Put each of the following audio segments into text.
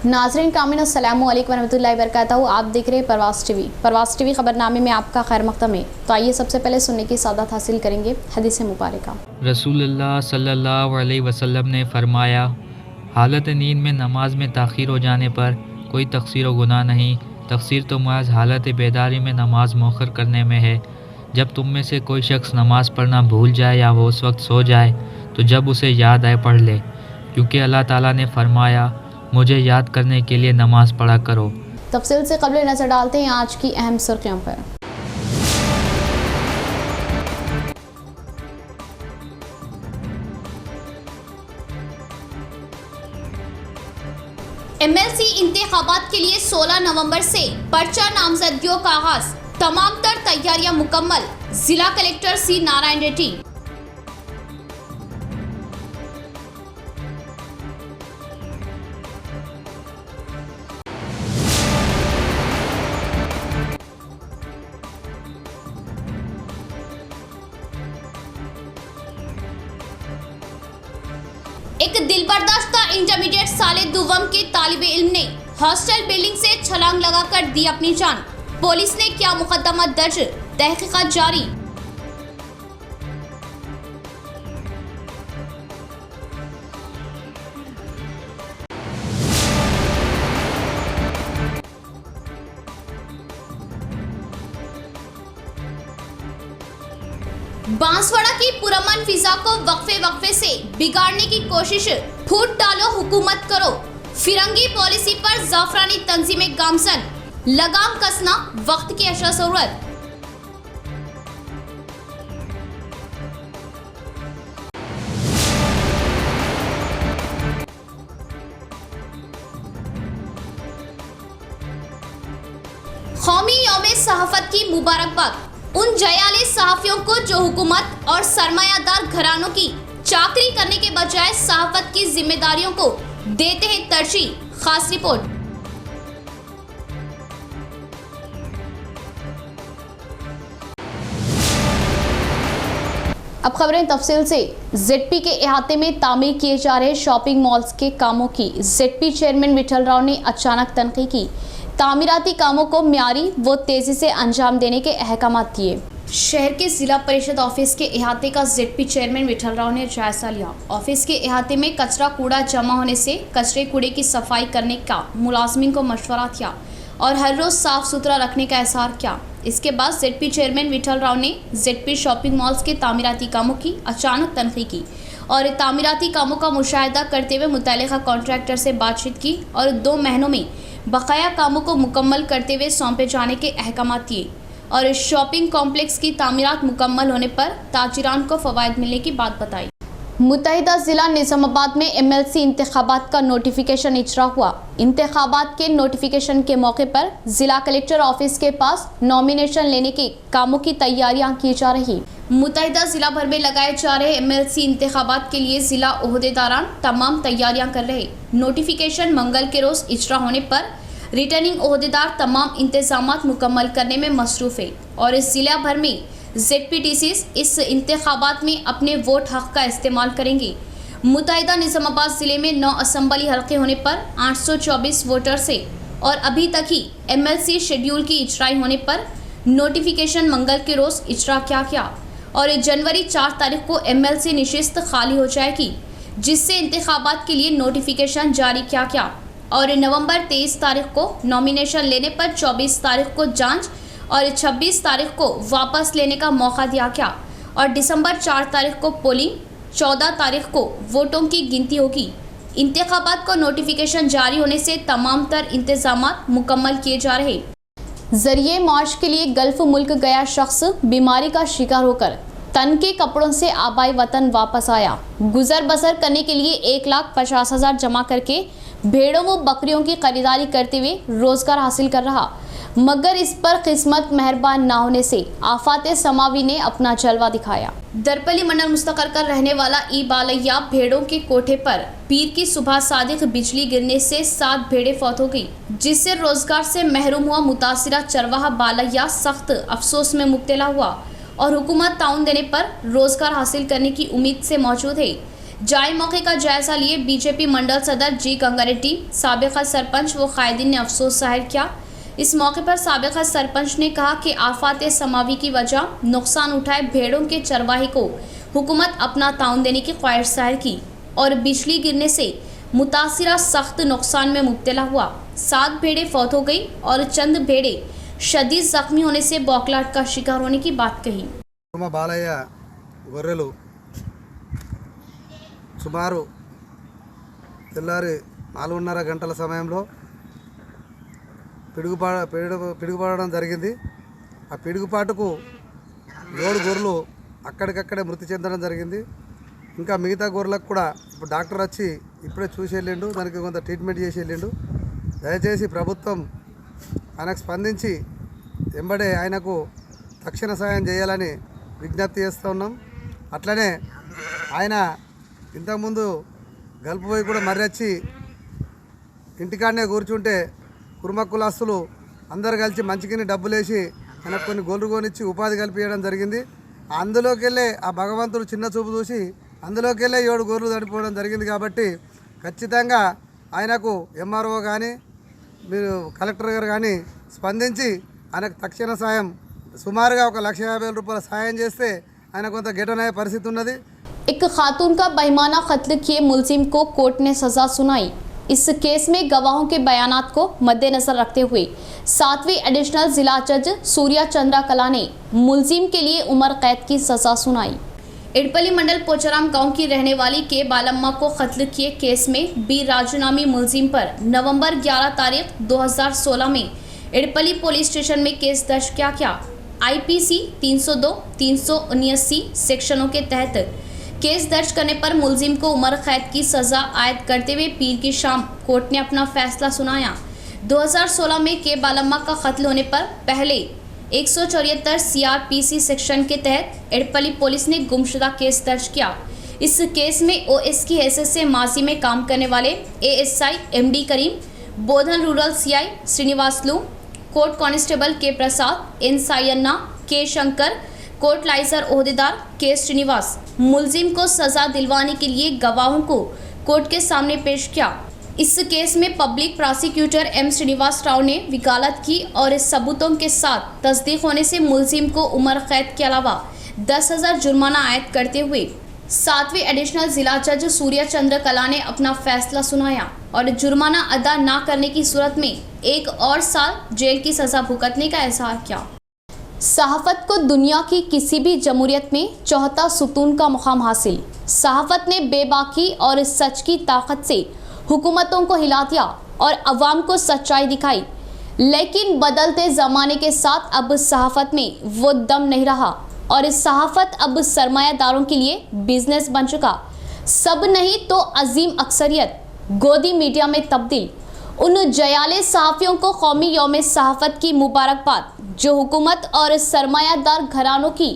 नाज़रीन कामिन अस्सलामु अलैकुम वरहमतुल्लाहि वबरकातुहू। आप देख रहे हैं परवास टीवी खबरनामे में आपका खैर मक़दम है। तो आइए सबसे पहले सुनने की सादत हासिल करेंगे हदीस मुबारका। रसूलुल्लाह सल्लल्लाहु अलैहि वसल्लम ने फरमाया, हालत नींद में नमाज में ताख़ीर हो जाने पर कोई तक़सीर व गुनाह नहीं। तक़सीर तो महज़ हालत बेदारी में नमाज मौखर करने में है। जब तुम में से कोई शख्स नमाज पढ़ना भूल जाए या वो उस वक्त सो जाए तो जब उसे याद आए पढ़ ले, क्योंकि अल्लाह ताला ने फरमाया, मुझे याद करने के लिए नमाज पढ़ा करो। तफसील से कबल नज़र डालते हैं आज की अहम सुर्खियों पर। MLC इंतखाबात के लिए 16 नवंबर से पर्चा नामजदगियों का आगाज। तमाम तर तैयारियां मुकम्मल। जिला कलेक्टर सी नारायण रेड्डी। एक दिलबर्दाश्ता इंटरमीडिएट साले दुवम के तालिबे इल्म ने हॉस्टल बिल्डिंग से छलांग लगाकर दी अपनी जान। पुलिस ने किया मुकदमा दर्ज, तहकीकात जारी। बांसवाड़ा की पुरअमन फिजा को वक्फे से बिगाड़ने की कोशिश। फूट डालो, हुकूमत करो। फिरंगी पॉलिसी पर जाफरानी तंजीमें गामजन। लगाम कसना वक्त की अशद जरूरत। कौमी यौम सहाफत की मुबारकबाद उन जयाले सहाफियों को जो हुकूमत और सरमायादार घरानों की चाकरी करने के बजाय सहाफत की जिम्मेदारियों को देते हैं तरजीह। खास रिपोर्ट। अब खबरें तफसील से। जेडपी के इहाते में तामीर किए जा रहे शॉपिंग मॉल्स के कामों की जेडपी चेयरमैन विठल राव ने अचानक तनक़ीद की। तामीराती कामों को म्यारी व तेजी से अंजाम देने के अहकाम दिए। शहर के जिला परिषद ऑफिस के इहाते का जेडपी चेयरमैन विठल राव ने जायजा लिया। ऑफिस के इहाते में कचरा कूड़ा जमा होने से कचरे कूड़े की सफाई करने का मुलाजमीन को मशवरा किया और हर रोज साफ सुथरा रखने का एहसार किया। इसके बाद जेडपी चेयरमैन विठल राव ने जेडपी शॉपिंग मॉल्स के तामीराती कामों की अचानक तनक़ीद की और तामीराती कामों का मुशाहिदा करते हुए मुतल्लिका कॉन्ट्रैक्टर से बातचीत की और 2 महीनों में बकाया कामों को मुकम्मल करते हुए सौंपे जाने के अहकाम दिए और इस शॉपिंग कॉम्प्लेक्स की तामीरात मुकम्मल होने पर ताजिरान को फ़वाइद मिलने की बात बताई। मुत्तहिदा ज़िला निज़ामाबाद में MLC इंतखाबात का नोटिफिकेशन इजरा हुआ। इंतखाबात के नोटिफिकेशन के मौके पर ज़िला कलेक्टर ऑफिस के पास नॉमिनेशन लेने के कामों की तैयारियां की जा रही। मुत्तहिदा ज़िला भर में लगाए जा रहे MLC इंतखाबात के लिए ज़िला ओहदेदारान तमाम तैयारियां कर रहे। नोटिफिकेशन मंगल के रोज़ इजरा होने पर रिटर्निंग ओहदेदार तमाम इंतजामात मुकम्मल करने में मसरूफ़ है और इस ज़िला भर में ZPTCs इस इंतखाबात में अपने वोट हक़ का इस्तेमाल करेंगे। मुत्तहिदा निज़ामाबाद ज़िले में 9 असम्बली हल्के होने पर 824 वोटर्स है और अभी तक ही MLC शेड्यूल की इजराई होने पर नोटिफिकेशन मंगल के रोज़ इजरा किया और जनवरी 4 तारीख को MLC निशिस्त खाली हो जाएगी, जिससे इंतखाबात के लिए नोटिफिकेशन जारी किया और नवंबर 23 तारीख को नॉमिनेशन लेने पर 24 तारीख को जांच और 26 तारीख को वापस लेने का मौका दिया गया और दिसंबर 4 तारीख को पोलिंग, 14 तारीख को वोटों की गिनती होगी। इंतखाबात को नोटिफिकेशन जारी होने से तमाम तर इंतजामात मुकम्मल किए जा रहे। जरिए मार्च के लिए गल्फ मुल्क गया शख्स बीमारी का शिकार होकर तन के कपड़ों से आबाई वतन वापस आया। गुजर बसर करने के लिए 1,50,000 जमा करके भेड़ों व बकरियों की खरीदारी करते हुए रोजगार हासिल कर रहा, मगर इस पर किस्मत मेहरबान ना होने से आफात समावी ने अपना जलवा दिखाया। दरपली मंडल मुस्तकर कर रहने वाला ई बालैया भेड़ों के कोठे पर पीर की सुबह सादिक बिजली गिरने से 7 भेड़ें फौत हो गई, जिससे रोजगार से महरूम हुआ मुतासिरा चरवाहा बालैया सख्त अफसोस में मुब्तला हुआ और हुकूमत ताउन देने पर रोजगार हासिल करने की उम्मीद से मौजूद है। जाए मौके का जायजा लिए बीजेपी मंडल सदर जी गंगारेड्डी, साबिका सरपंच व कायदीन ने अफसोस जाहिर किया। इस मौके पर साबिका सरपंच ने कहा कि आफात समावी की वजह नुकसान उठाए भेड़ों के चरवाहे को हुकूमत अपना ताउन देने की ख्वाहिश जाहिर की और बिजली गिरने से मुतासिरा सख्त नुकसान में मुब्तला हुआ। 7 भेड़ें फौत हो गई और चंद भेड़ें शदीद जख्मी होने से बौखलाहट का शिकार होने की बात कही। బాలయ్య గొర్రెలు సుమారు తెల్లారి 4:30 గంటల సమయంలో పిడుగుపడడం జరిగింది। ఆ పిడుగుపాటుకు 7 గొర్రెలు అక్కడికక్కడే మృతి చెందడం జరిగింది। ఇంకా మిగతా గొర్రెలకు కూడా ఇప్పుడు డాక్టర్ వచ్చి ఇప్పుడే చూసి వెళ్ళిండు, దానికి కొంత ట్రీట్మెంట్ చేసి వెళ్ళిండు। దయచేసి ప్రభుత్వం ఆయనకు స్పందించి వెంబడే ఆయనకు తక్షణ సాయం చేయాలని విజ్ఞప్తి చేస్తూ ఉన్నాం। అట్లనే ఆయన ఇంతకుముందు గల్పు పోయి కూడా మర్రి వచ్చి ఇంటికాడనే కూర్చుంటే కుర్మ కులాస్తులు అందరు కలిసి మంచికిని డబ్బులేసి ఆయనకు కొన్ని గొర్రెలు కొనిచ్చి ఉపాధి కల్పించడం జరిగింది। అందులోకి వెళ్ళే ఆ భగవంతుడు చిన్న చూపు చూసి అందులోకి వెళ్ళే 7 గొర్రెలు తడిపోవడం జరిగింది। కాబట్టి ఖచ్చితంగా ఆయనకు ఎంఆర్ఓ కానీ మీరు కలెక్టర్ గారు కానీ స్పందించి ఆయనకు తక్షణ సాయం సుమారుగా 1,50,000 రూపాయల సాయం చేస్తే ఆయన కొంత గిటనయ్యే పరిస్థితి ఉన్నది। एक खातून का बेईमाना कत्ल किए मुलजिम को कोर्ट ने सजा सुनाई। इस केस में गवाहों के बयानात को मद्देनजर रखते हुए 7वीं एडिशनल जिला जज सूर्या चंद्रा कला ने मुलजिम के लिए उम्र कैद की सजा सुनाई। इडपली मंडल पोचाराम गांव की रहने वाली के बालम्मा को कत्ल किए केस में बी राजू नामी मुलजिम पर नवंबर 11 तारीख 2016 में इडपली पुलिस स्टेशन में केस दर्ज किया गया। IPC 302-379 सेक्शनों के तहत केस दर्ज करने पर मुलजिम को उम्र कैद की सजा आयद करते हुए पीर की शाम कोर्ट ने अपना फैसला सुनाया। 2016 में के बालम्मा का कत्ल होने पर पहले 174 CRPC सेक्शन के तहत इडपली पुलिस ने गुमशुदा केस दर्ज किया। इस केस में OS की हैसियत से माजी में काम करने वाले ASI MD Karim, Bodhan rural CI Srinivasulu, court constable K Prasad, N सायन्ना, के शंकर, कोर्ट लाइजर ओहदेदार के श्रीनिवास मुलजिम को सजा दिलवाने के लिए गवाहों को कोर्ट के सामने पेश किया। इस केस में public prosecutor M Srinivas Rao ने वकालत की और इस सबूतों के साथ तस्दीक होने से मुलजिम को उम्र कैद के अलावा 10,000 जुर्माना आयद करते हुए 7वीं एडिशनल जिला जज सूर्या चंद्र कला ने अपना फैसला सुनाया और जुर्माना अदा न करने की सूरत में 1 और साल जेल की सजा भुगतने का एहसास किया। सहाफत को दुनिया की किसी भी जमहूरियत में चौथा सुतून का मुकाम हासिल। सहाफत ने बेबाकी और सच की ताकत से हुकूमतों को हिला दिया और अवाम को सच्चाई दिखाई, लेकिन बदलते ज़माने के साथ अब सहाफत में वो दम नहीं रहा और इस सहाफत अब सरमायादारों के लिए बिजनेस बन चुका। सब नहीं तो अजीम अक्सरियत गोदी मीडिया में तब्दील। उन जयाले सहाफ़ियों को कौमी यौम सहाफत की मुबारकबाद जो हुकूमत और सरमायादार घरानों की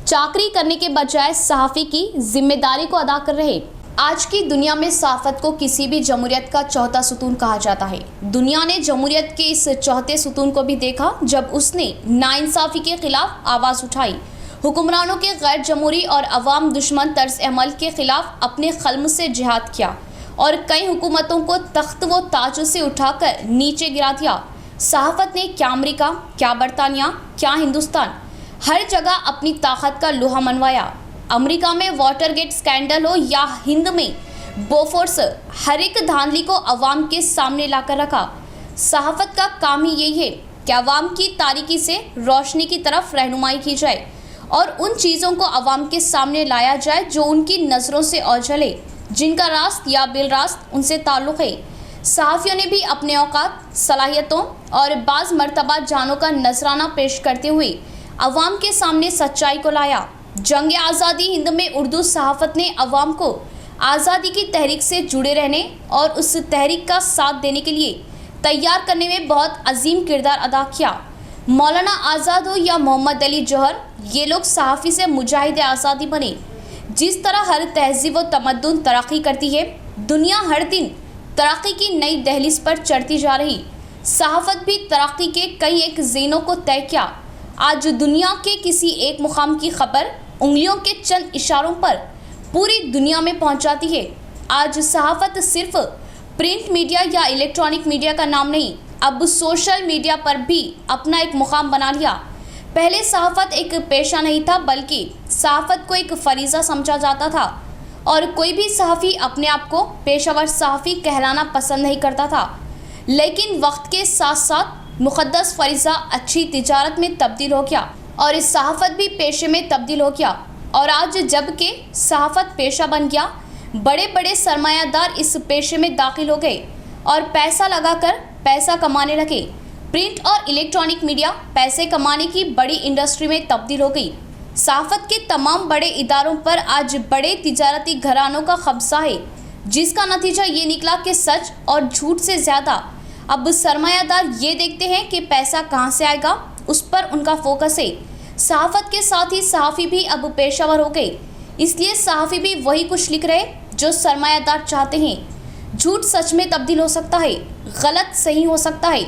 चाकरी करने के बजाय सहाफ़ी की जिम्मेदारी को अदा कर रहे। आज की दुनिया में सहाफत को किसी भी जमहूरियत का चौथा सुतून कहा जाता है। दुनिया ने जमहूरियत के इस चौथे सुतून को भी देखा जब उसने नाइंसाफ़ी के खिलाफ आवाज़ उठाई, हुक्मरानों के गैर जमहूरी और अवाम दुश्मन तर्ज अमल के खिलाफ अपने कलम से जिहाद किया और कई हुकूमतों को तख्त व ताज से उठाकर नीचे गिरा दिया। सहाफत ने क्या अमेरिका, क्या बरतानिया, क्या हिंदुस्तान, हर जगह अपनी ताकत का लोहा मनवाया। अमेरिका में वाटरगेट स्कैंडल हो या हिंद में बोफोर्स, हर एक धांधली को अवाम के सामने लाकर रखा। सहाफत का काम ही यही है कि अवाम की तारीकी से रोशनी की तरफ रहनुमाई की जाए और उन चीज़ों को अवाम के सामने लाया जाए जो उनकी नज़रों से ओझले, जिनका रास्त या बिलरास्त उनसे ताल्लुक़ है। सहाफ़ियों ने भी अपने औकात, सलाहियतों और बाज़ मरतबा जानों का नजराना पेश करते हुए अवाम के सामने सच्चाई को लाया। जंग आज़ादी हिंद में उर्दू सहाफ़त ने अवाम को आज़ादी की तहरीक से जुड़े रहने और उस तहरीक का साथ देने के लिए तैयार करने में बहुत अजीम किरदार अदा किया। मौलाना आज़ाद हो या मोहम्मद अली जौहर, ये लोग सहाफ़ी से मुजाहिद आज़ादी बने। जिस तरह हर तहजीब व तमद्दुन तरक्की करती है, दुनिया हर दिन तरक्की की नई दहलीज पर चढ़ती जा रही। सहाफ़त भी तरक्की के कई एक ज़ीनों को तय किया। आज दुनिया के किसी एक मुकाम की खबर उंगलियों के चंद इशारों पर पूरी दुनिया में पहुंचाती है। आज सहाफत सिर्फ प्रिंट मीडिया या इलेक्ट्रॉनिक मीडिया का नाम नहीं, अब सोशल मीडिया पर भी अपना एक मुकाम बना लिया। पहले सहाफत एक पेशा नहीं था, बल्कि सहाफत को एक फरीज़ा समझा जाता था और कोई भी सहाफ़ी अपने आप को पेशावर सहाफ़ी कहलाना पसंद नहीं करता था। लेकिन वक्त के साथ साथ मुक़द्दस फरीज़ा अच्छी तिजारत में तब्दील हो गया और इस सहाफ़त भी पेशे में तब्दील हो गया। और आज जबकि सहाफ़त पेशा बन गया, बड़े बड़े सरमायादार इस पेशे में दाखिल हो गए और पैसा लगाकर पैसा कमाने लगे। प्रिंट और इलेक्ट्रॉनिक मीडिया पैसे कमाने की बड़ी इंडस्ट्री में तब्दील हो गई। सहाफ़त के तमाम बड़े इदारों पर आज बड़े तिजारती घरानों का कब्जा है, जिसका नतीजा ये निकला कि सच और झूठ से ज़्यादा अब सरमायादार ये देखते हैं कि पैसा कहाँ से आएगा, उस पर उनका फोकस है। सहाफ़त के साथ ही सहाफ़ी भी अब पेशावर हो गए, इसलिए सहाफ़ी भी वही कुछ लिख रहे जो सरमायादार चाहते हैं। झूठ सच में तब्दील हो सकता है, गलत सही हो सकता है,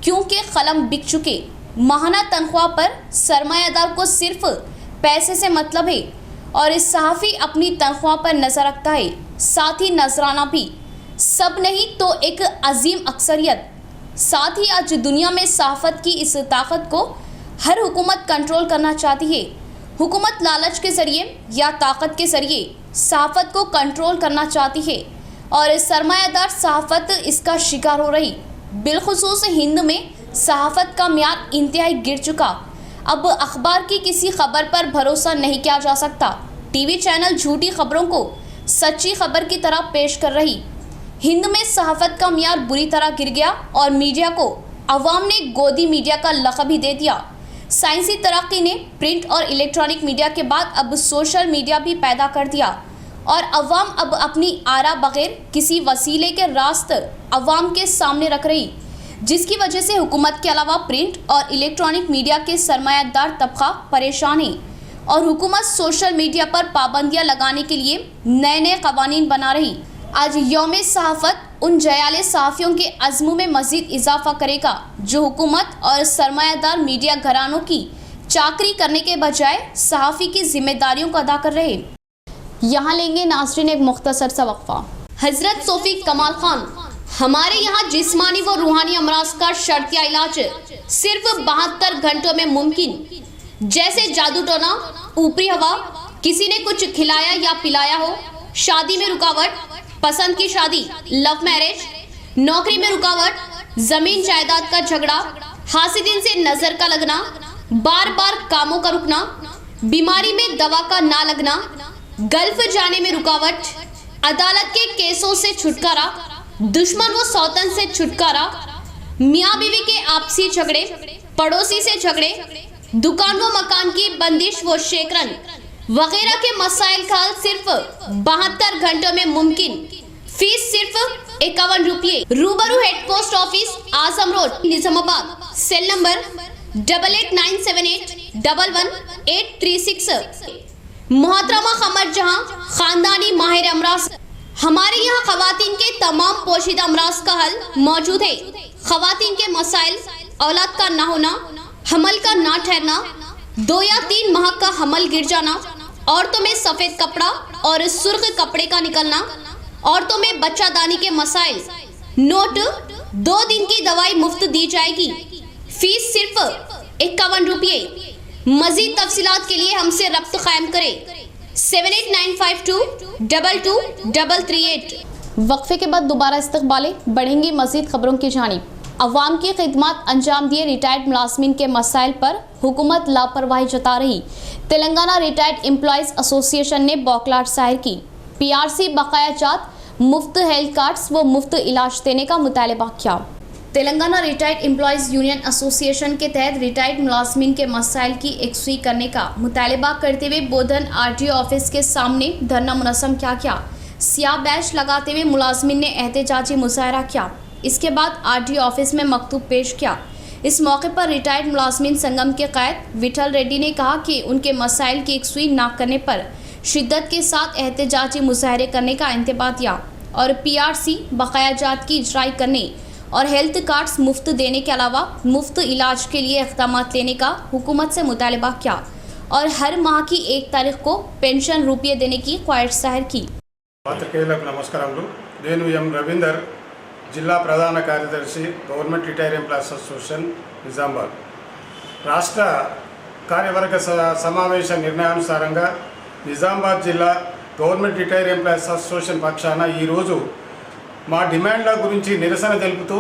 क्योंकि कलम बिक चुके। माहाना तनख्वाह पर सरमायादार को सिर्फ पैसे से मतलब है और इस सहाफ़ी अपनी तनख्वाह पर नज़र रखता है, साथ ही नजराना भी। सब नहीं तो एक अजीम अक्सरियत। साथ ही आज दुनिया में सहाफ़त की इस ताकत को हर हुकूमत कंट्रोल करना चाहती है। हुकूमत लालच के ज़रिए या ताकत के ज़रिए सहाफ़त को कंट्रोल करना चाहती है और सरमायादार सहाफ़त इसका शिकार हो रही। बिलखुसूस हिंद में सहाफ़त का म्यार इंतहाई गिर चुका। अब अखबार की किसी खबर पर भरोसा नहीं किया जा सकता। टीवी चैनल झूठी खबरों को सच्ची खबर की तरह पेश कर रही। हिंद में सहाफ़त का म्यार बुरी तरह गिर गया और मीडिया को अवाम ने गोदी मीडिया का लक़ब ही दे दिया। साइंसी तरक्की ने प्रिंट और इलेक्ट्रॉनिक मीडिया के बाद अब सोशल मीडिया भी पैदा कर दिया और अवाम अब अपनी आरा बगैर किसी वसीले के रास्त अवाम के सामने रख रही, जिसकी वजह से हुकूमत के अलावा प्रिंट और इलेक्ट्रॉनिक मीडिया के सरमायादार तबका परेशान है और हुकूमत सोशल मीडिया पर पाबंदियां लगाने के लिए नए नए कवानीन बना रही। आज यौम सहाफ़त उन जयाले सहाफ़ियों के अज़्म में मज़ीद इजाफा करेगा जो हुकूमत और सरमायादार मीडिया घरानों की चाकरी करने के बजाय सहाफ़ी की जिम्मेदारियों को अदा कर रहे। यहाँ लेंगे नाज़रीन एक मुख्तसर सा वक्फा। हजरत सोफी कमाल खान, हमारे यहाँ जिस्मानी व रूहानी अमराज का शर्तिया इलाज सिर्फ 72 घंटों में मुमकिन। जैसे जादू टोना, ऊपरी हवा, किसी ने कुछ खिलाया या पिलाया हो, शादी में रुकावट, पसंद की शादी, लव मैरिज, नौकरी में रुकावट, जमीन जायदाद का झगड़ा, हासिदिन से नजर का लगना, बार बार कामों का रुकना, बीमारी में दवा का ना लगना, गल्फ जाने में रुकावट, अदालत के केसों से छुटकारा, दुश्मन व सौतन से छुटकारा, मियाँ बीवी के आपसी झगड़े, पड़ोसी से झगड़े, दुकान व मकान की बंदिश व शेकरन वगैरह के मसाइल का हल सिर्फ 72 घंटों में मुमकिन। फीस सिर्फ 51 रुपये। रूबरू head post office, Azam road, Nizamabad. Cell number 8897811836। मोहतरमा कमर जहां, खानदानी माहिर अमराज। हमारे यहाँ खवातीन के तमाम पोशीदा अमराज का हल मौजूद है। खवातीन के मसाइल, औलाद का ना होना, हमल का ना ठहरना, 2 या 3 माह का हमल गिर जाना, औरतों में सफ़ेद कपड़ा और सुर्ख कपड़े का निकलना, औरतों में बच्चादानी के मसाइल। नोट, 2 दिन की दवाई मुफ्त दी जाएगी। फीस सिर्फ 51 रुपये। मजीद तफसीलात के लिए हमसे रब्त कायम करें 7895222338। वक्फे के बाद दोबारा इस्तकबाले बढ़ेंगी मजीद खबरों की जानिब। अवाम की खिदमत अंजाम दिए रिटायर्ड मुलाजमीन के मसाइल पर हुकूमत लापरवाही जता रही। तेलंगाना रिटायर्ड एम्प्लॉयज़ एसोसिएशन ने बौखलाहट जाहिर की। PRC बकाया जात, मुफ्त हेल्थ कार्ड्स व मुफ्त इलाज देने का मुतालबा किया। Telangana retired employees union association के तहत रिटायर्ड मुलाजमीन के मसाइल की एकसुई करने का मुतालबा करते हुए बोधन RTO ऑफिस के सामने धरना मुनज़्ज़म किया गया। सियाह बैच लगाते हुए मुलाजमीन ने एहतजाजी मुजाहरा किया। इसके बाद RTO ऑफिस में मकतूब पेश किया। इस मौके पर रिटायर्ड मुलाजमीन संगम के क़ायद विठल रेड्डी ने कहा कि उनके मसाइल की एकसुई न करने पर शिद्दत के साथ एहतजाजी मुजाहरे करने का इंतबाह दिया और PRC बकाया जात की इजराई करने और हेल्थ कार्ड्स मुफ्त देने के अलावा मुफ्त इलाज के लिए इक़दाम लेने का हुकूमत से मुतालबा किया और हर माह की 1 तारीख को पेंशन रुपये देने की ख्वाहिश जाहिर की। పాత్రికేయులకు నమస్కారములు। నేను ఎం రవీందర్, జిల్లా ప్రధాన కార్యదర్శి, government retire employees association Nizamabad. రాష్ట్ర కార్యవర్గ సమావేశ నిర్ణయానుసారంగా నిజామాబాద్ జిల్లా గవర్నమెంట్ రిటైర్ ఎంప్లాయీస్ అసోసియేషన్ పక్షాన ఈరోజు మా డిమాండ్ల గురించి నిరసన తెలుపుతూ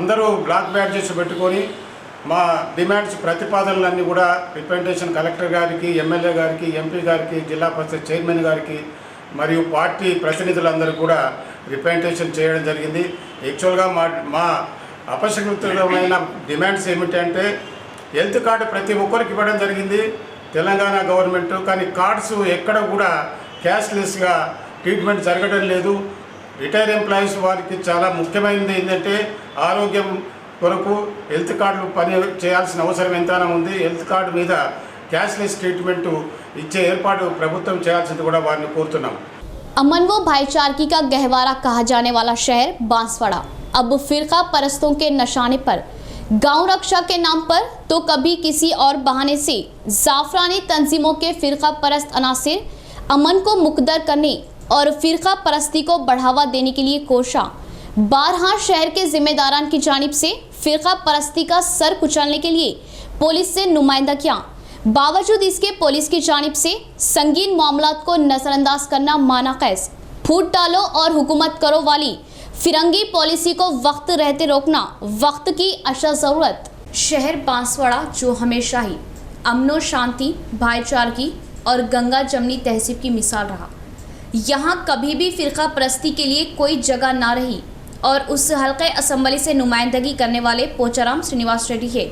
అందరూ బ్లాక్ బ్యాడ్జెస్ పెట్టుకొని మా డిమాండ్స్ ప్రతిపాదనలన్నీ కూడా రిప్రజెంటేషన్ కలెక్టర్ గారికి, ఎమ్మెల్యే గారికి, ఎంపీ గారికి, జిల్లా పరిషత్ చైర్మన్ గారికి మరియు పార్టీ ప్రతినిధులందరూ కూడా రిప్రజెంటేషన్ చేయడం జరిగింది. యాక్చువల్గా మా అపశృతమైన డిమాండ్స్ ఏమిటంటే హెల్త్ కార్డు ప్రతి ఒక్కరికి ఇవ్వడం జరిగింది తెలంగాణ గవర్నమెంట్. కానీ కార్డ్స్ ఎక్కడ కూడా క్యాష్లెస్గా ట్రీట్మెంట్ జరగడం లేదు. రిటైర్ ఎంప్లాయీస్ వారికి చాలా ముఖ్యమైనది ఏంటంటే ఆరోగ్యం కొరకు హెల్త్ కార్డులు పని చేయాల్సిన అవసరం ఎంతైనా ఉంది. హెల్త్ కార్డు మీద कैशलेस ट्रीटमेंट इच्छे ఏర్పాటు ప్రభుత్వం చేయాల్సింది కూడా వారిని కోరుతున్నాం। अमन व भाईचारगी का गहवारा कहा जाने वाला शहर बांसवाड़ा अब फिरका परस्तों के निशाने पर, गांव रक्षा के नाम पर तो कभी किसी और बहाने से जाफरानी तंजीमों के फिरका परस्त अनासिर अमन को मुकद्दर करने और फिरका परस्ती को बढ़ावा देने के लिए कोशा। बारहा शहर के जिम्मेदारान की जानिब से फिरका परस्ती का सर कुचलने के लिए पुलिस से नुमाइंदगियां, बावजूद इसके पुलिस की जानिब से संगीन मामलात को नजरअंदाज करना मानाक़ैस, फूट डालो और हुकूमत करो वाली फिरंगी पॉलिसी को वक्त रहते रोकना वक्त की अशद ज़रूरत। शहर बांसवाड़ा जो हमेशा ही अमनो शांति, भाईचारगी और गंगा जमनी तहजीब की मिसाल रहा, यहाँ कभी भी फ़िरका परस्ती के लिए कोई जगह ना रही और उस हल्के असम्बली से नुमाइंदगी करने वाले पोचाराम श्रीनिवास रेड्डी है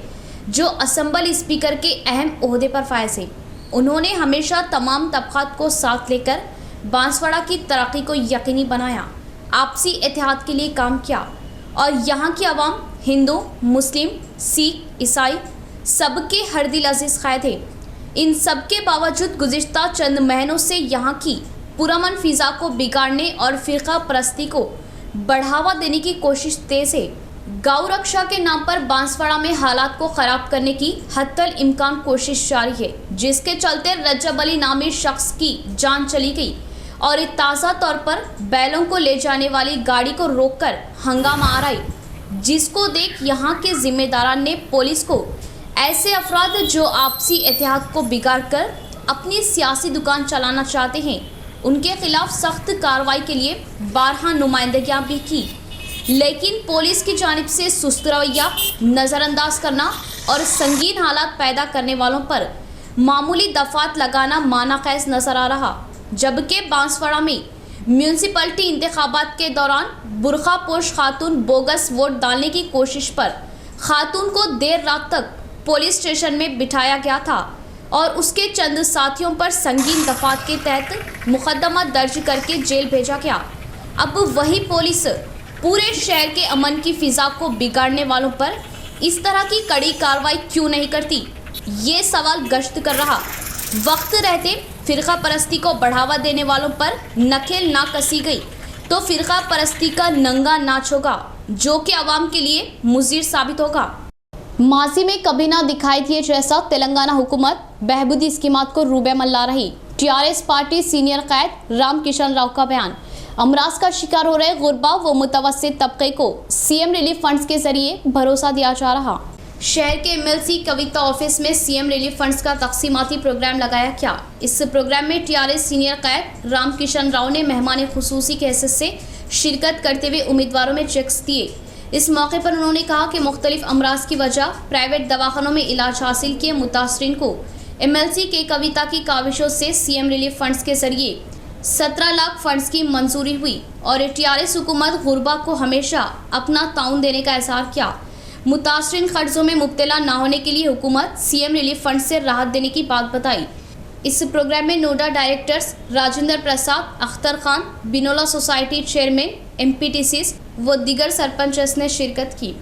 जो असम्बली स्पीकर के अहम ओहदे पर फायज है। उन्होंने हमेशा तमाम तबक़ात को साथ लेकर बांसवाड़ा की तरक्की को यकीनी बनाया, आपसी इत्तेहाद के लिए काम किया और यहाँ की आवाम हिंदू, मुस्लिम, सिख, ईसाई सबके हर दिल अजीज़ क़ायद थे। इन सब के बावजूद गुज़िश्ता चंद महीनों से यहाँ की पुरअमन फ़िज़ा को बिगाड़ने और फ़िरका परस्ती को बढ़ावा देने की कोशिश तेज़ है। गौ रक्षा के नाम पर बांसवाड़ा में हालात को ख़राब करने की हत्तल इम्कान कोशिश जारी है, जिसके चलते रजब अली नामी शख्स की जान चली गई और ताज़ा तौर पर बैलों को ले जाने वाली गाड़ी को रोककर हंगामा आ रही, जिसको देख यहाँ के जिम्मेदारान ने पुलिस को ऐसे अफराद जो आपसी इत्तेहाद को बिगाड़ कर अपनी सियासी दुकान चलाना चाहते हैं उनके खिलाफ सख्त कार्रवाई के लिए बारहा नुमाइंदगियाँ भी की, लेकिन पुलिस की जानिब से सुस्त रवैया, नज़रअंदाज करना और संगीन हालात पैदा करने वालों पर मामूली दफात लगाना मानाक़ैस नज़र आ रहा। जबकि बांसवाड़ा में म्यूनसिपलिटी इंतखाबात के दौरान बुरखा पोश खातून बोगस वोट डालने की कोशिश पर खातून को देर रात तक पुलिस स्टेशन में बिठाया गया था और उसके चंद साथियों पर संगीन दफात के तहत मुकदमा दर्ज करके जेल भेजा गया। अब वही पुलिस पूरे शहर के अमन की फ़िज़ा को बिगाड़ने वालों पर इस तरह की कड़ी कार्रवाई क्यों नहीं करती, ये सवाल गश्त कर रहा। वक्त रहते फ़िरका परस्ती को बढ़ावा देने वालों पर नकेल ना कसी गई तो फ़िरका परस्ती का नंगा नाच होगा, जो कि आवाम के लिए मुज़िर साबित होगा। माजी में कभी ना दिखाई दिए जैसा तेलंगाना हुकूमत बहबूदी स्कीमात को रूबे मल्ला रही। टीआरएस पार्टी सीनियर कैद राम किशन राव का बयान। अमराज का शिकार हो रहे गुरबा व मुतवस्सित तबके को सीएम रिलीफ फंड्स के जरिए भरोसा दिया जा रहा। शहर के एमएलसी कविता ऑफिस में सीएम रिलीफ फंड्स का तकसीमाती प्रोग्राम लगाया गया। इस प्रोग्राम में टीआरएस सीनियर कैद राम किशन राव ने मेहमान खुसूसी के हैसियत से शिरकत करते हुए उम्मीदवारों में चेक्स दिए। इस मौके पर उन्होंने कहा कि मुख्तलिफ अमराज की वजह प्राइवेट दवाखानों में इलाज हासिल किए मुतासरीन को एमएलसी के कविता की काविशों से सीएम रिलीफ फंड्स के जरिए 17 लाख फंड्स की मंजूरी हुई और टीआरएस हुकूमत गुरबा को हमेशा अपना ताउन देने का इज़हार किया। मुतासरीन कर्जों में मुब्तला ना होने के लिए हुकूमत सीएम रिलीफ फंड से राहत देने की बात बताई। इस प्रोग्राम में नोडा directors Rajendra Prasad, Akhtar Khan, Binola society chairman, एमपीटीसीज व दीगर सरपंच ने शिरकत की।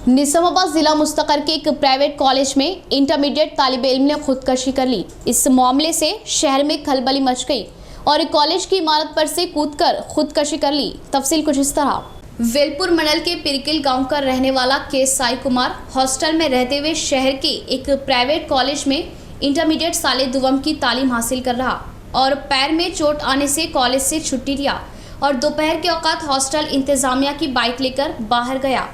निजामाबाद जिला मुस्तकर के एक प्राइवेट कॉलेज में इंटरमीडिएट तालिब इल्म ने खुदकशी कर ली। इस मामले से शहर में खलबली मच गई और कॉलेज की इमारत पर से कूदकर खुदकशी कर ली। तफसील कुछ इस तरह। वेलपुर मंडल के पिरकिल गांव का रहने वाला के साई कुमार हॉस्टल में रहते हुए शहर के एक प्राइवेट कॉलेज में इंटरमीडिएट साले दुवम की तालीम हासिल कर रहा और पैर में चोट आने से कॉलेज से छुट्टी लिया और दोपहर के औकात हॉस्टल इंतजामिया की बाइक लेकर बाहर गया।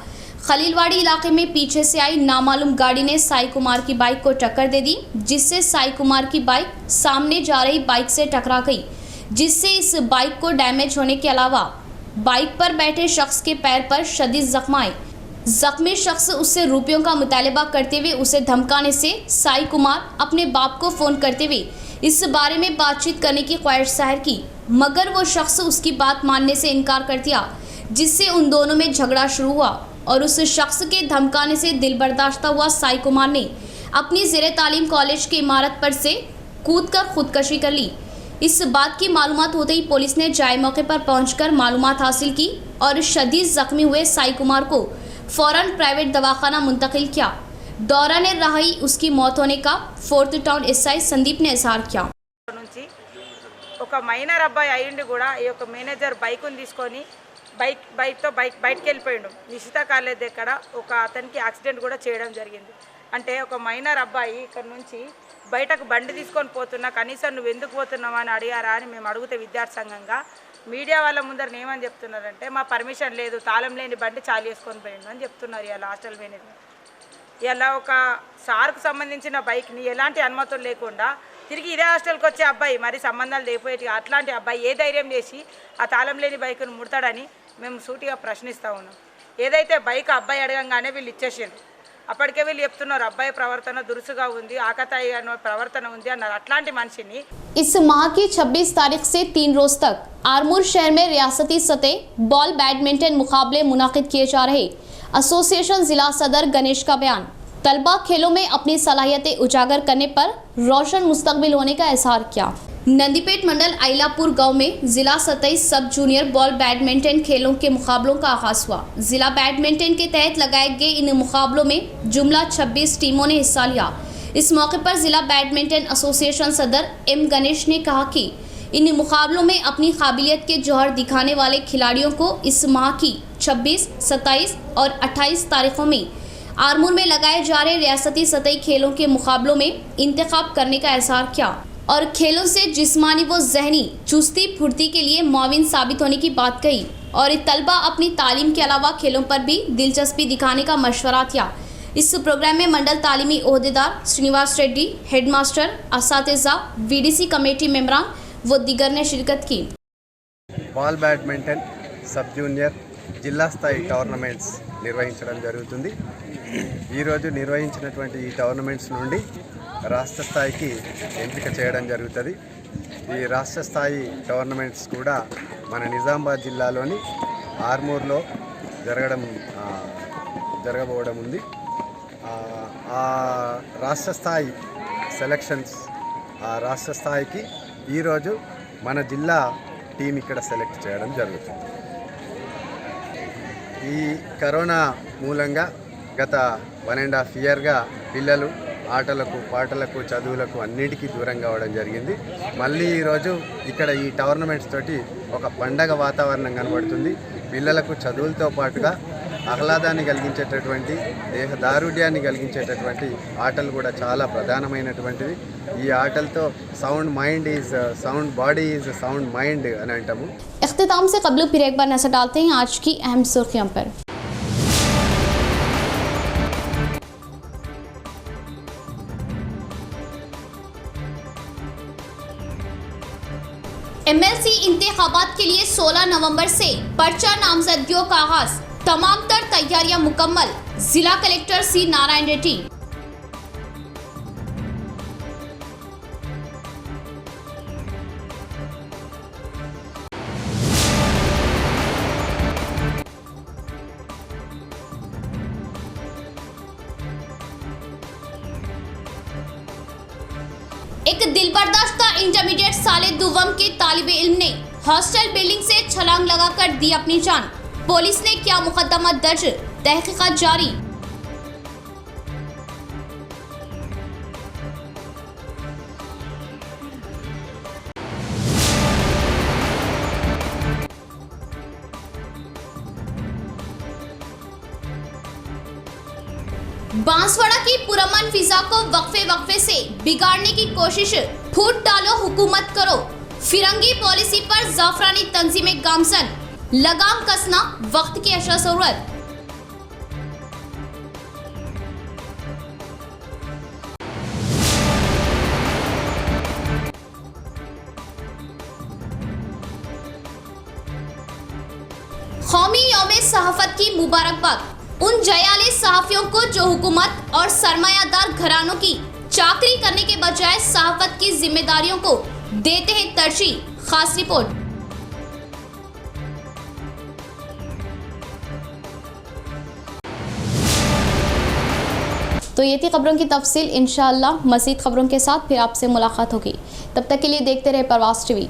खलीलवाड़ी इलाके में पीछे से आई नामालूम गाड़ी ने साई कुमार की बाइक को टक्कर दे दी, जिससे साई कुमार की बाइक सामने जा रही बाइक से टकरा गई, जिससे इस बाइक को डैमेज होने के अलावा बाइक पर बैठे शख्स के पैर पर शदीद जख्म आए। जख्मी शख्स उससे रुपयों का मुतालबा करते हुए उसे धमकाने से साई कुमार अपने बाप को फ़ोन करते हुए इस बारे में बातचीत करने की ख्वाहिश जाहिर की, मगर वो शख्स उसकी बात मानने से इनकार कर दिया, जिससे उन दोनों में झगड़ा शुरू हुआ और उस शख्स के धमकाने से दिल बर्दाश्त हुआ साई कुमार ने अपनी ज़ेरे तालीम कॉलेज की इमारत पर से कूदकर खुदकशी कर ली। इस बात की मालूमात होते ही पुलिस ने जाए मौके पर पहुंचकर मालूमात हासिल की और शदीद जख्मी हुए साई कुमार को फौरन प्राइवेट दवाखाना मुंतकिल किया। दौरान राही उसकी मौत होने का फोर्थ टाउन एसआई संदीप ने इजहार किया। నుంచి ఒక మైనర్ అబ్బాయి అయ్యిండి కూడా ఈ యొక్క మేనేజర్ బైక్ని తీసుకొని బైక్తో బయటికి వెళ్ళిపోయాడు. నిశిత కాలేజ్ దగ్గర ఒక అతనికి యాక్సిడెంట్ కూడా చేయడం జరిగింది. అంటే ఒక మైనర్ అబ్బాయి ఇక్కడ నుంచి బయటకు బండి తీసుకొని పోతున్నా, కనీసం నువ్వు ఎందుకు పోతున్నావు అని అడిగారా అని మేము అడిగితే విద్యార్థి సంఘంగా మీడియా వాళ్ళ ముందర ఏమని చెప్తున్నారంటే మా పర్మిషన్ లేదు, తాళం లేని బండి చాలు చేసుకొని పోయిండు అని చెప్తున్నారు. ఇలా హాస్టల్ మేనేజర్ ఇలా ఒక సార్కు సంబంధించిన బైక్ని ఎలాంటి అనుమతులు లేకుండా తిరిగి ఇదే హాస్టల్కి వచ్చే అబ్బాయి మరి సంబంధాలు లేకపోయేటి అట్లాంటి అబ్బాయి ఏ ధైర్యం చేసి ఆ తాళం లేని బైక్ను ముడతాడని మేము సూటిగా ప్రశ్నిస్తూ ఉన్నాం. ఏదైతే బైక్ అబ్బాయి అడగంగానే వీళ్ళు ఇచ్చేసారు. అప్పటికే వీళ్ళు చెప్తున్నారు అబ్బాయి ప్రవర్తన దురుసుగా ఉంది, ఆకతాయి ప్రవర్తన ఉంది అన్నారు. అట్లాంటి మనిషిని इस माह की 26 तारीख से 3 रोज तक आरमूर शहर में रियासती सतह बॉल बैडमिंटन मुकाबले मुनाकिद किए जा रहे। एसोसिएशन जिला सदर गणेश का बयान। तलबा खेलों में अपनी सलाहियतें उजागर करने पर रोशन मुस्तकबिल होने का इजहार किया। नंदीपेट मंडल आइलापुर गांव में जिला सतही सब जूनियर बॉल बैडमिंटन खेलों के मुकाबलों का आगाज हुआ। जिला बैडमिंटन के तहत लगाए गए इन मुकाबलों में जुमला 26 टीमों ने हिस्सा लिया। इस मौके पर जिला बैडमिंटन एसोसिएशन सदर एम गणेश ने कहा कि इन मुकाबलों में अपनी काबिलियत के जौहर दिखाने वाले खिलाड़ियों को इस माह की 26, 27 और 28 तारीखों में आरमूर में लगाए जा रहे रियासती सतही खेलों के मुकाबलों में इंतखाब करने का इजहार किया और खेलों से जिस्मानी व जहनी चुस्ती फुर्ती के लिए मुआविन साबित होने की बात कही और तलबा अपनी तालीम के अलावा खेलों पर भी दिलचस्पी दिखाने का मशवरा दिया। इस प्रोग्राम में मंडल तालीमी ओहदेदार श्रीनिवास रेड्डी, हेडमास्टर, असातिज़ा, वीडीसी कमेटी मेंबरान व दीगर ने शिरकत की। బాల్ బ్యాడ్మింటన్ సబ్ జూనియర్ జిల్లా స్థాయి టోర్నమెంట్స్ నిర్వహించడం జరుగుతుంది. ఈరోజు నిర్వహించినటువంటి ఈ టోర్నమెంట్స్ నుండి రాష్ట్ర స్థాయికి ఎంపిక చేయడం జరుగుతుంది. ఈ రాష్ట్ర స్థాయి టోర్నమెంట్స్ కూడా మన నిజామాబాద్ జిల్లాలోని ఆర్మూర్లో జరగబోవడం ఉంది. ఆ రాష్ట్ర స్థాయి సెలక్షన్స్ ఆ రాష్ట్ర స్థాయికి ఈరోజు మన జిల్లా టీం ఇక్కడ సెలెక్ట్ చేయడం జరుగుతుంది. ఈ కరోనా మూలంగా గత 1.5 ఇయర్గా పిల్లలు ఆటలకు, పాటలకు, చదువులకు అన్నిటికీ దూరం కావడం జరిగింది. మళ్ళీ ఈరోజు ఇక్కడ ఈ టోర్నమెంట్స్ తోటి ఒక పండగ వాతావరణం కనబడుతుంది. పిల్లలకు చదువులతో పాటుగా ఆహ్లాదాన్ని కలిగించేటటువంటి, దేహదారుఢ్యాన్ని కలిగించేటటువంటి ఆటలు కూడా చాలా ప్రధానమైనటువంటివి. ఈ ఆటలతో sound body is sound mind అని అంటాము. इख्तिताम से कबल फिर एक बार नजर डालते हैं आज की अहम सुर्खियों पर। एमएलसी इंतखाबात के लिए 16 नवंबर से पर्चा नामजदगियों का आगाज। तमाम तर तैयारियां मुकम्मल। जिला कलेक्टर सी नारायण रेड्डी। एक दिलबर्दाश्ता इंटरमीडिएट साले दुवम के तालिबे इल्म ने हॉस्टल बिल्डिंग से छलांग लगाकर दी अपनी जान। पुलिस ने किया मुकदमा दर्ज, तहकीकात जारी। बांसवाड़ा की पुरअमन फिजा को वक्फे वक्फे से बिगाड़ने की कोशिश, फूट डालो हुकूमत करो, फिरंगी पॉलिसी पर जाफरानी तंजीमें गामसन, लगाम कसना वक्त की अशा जरूरत। कौमी यौम सहाफत की मुबारकबाद उन जयाले सहाफियों को जो हुकूमत और सरमायादार घरानों की चाकरी करने के बजाय सहाफत की जिम्मेदारियों को देते हैं तरजीह। खास रिपोर्ट। तो ये थी खबरों की तफसील। इंशाअल्लाह मज़ीद खबरों के साथ फिर आपसे मुलाकात होगी। तब तक के लिए देखते रहे परवास टीवी।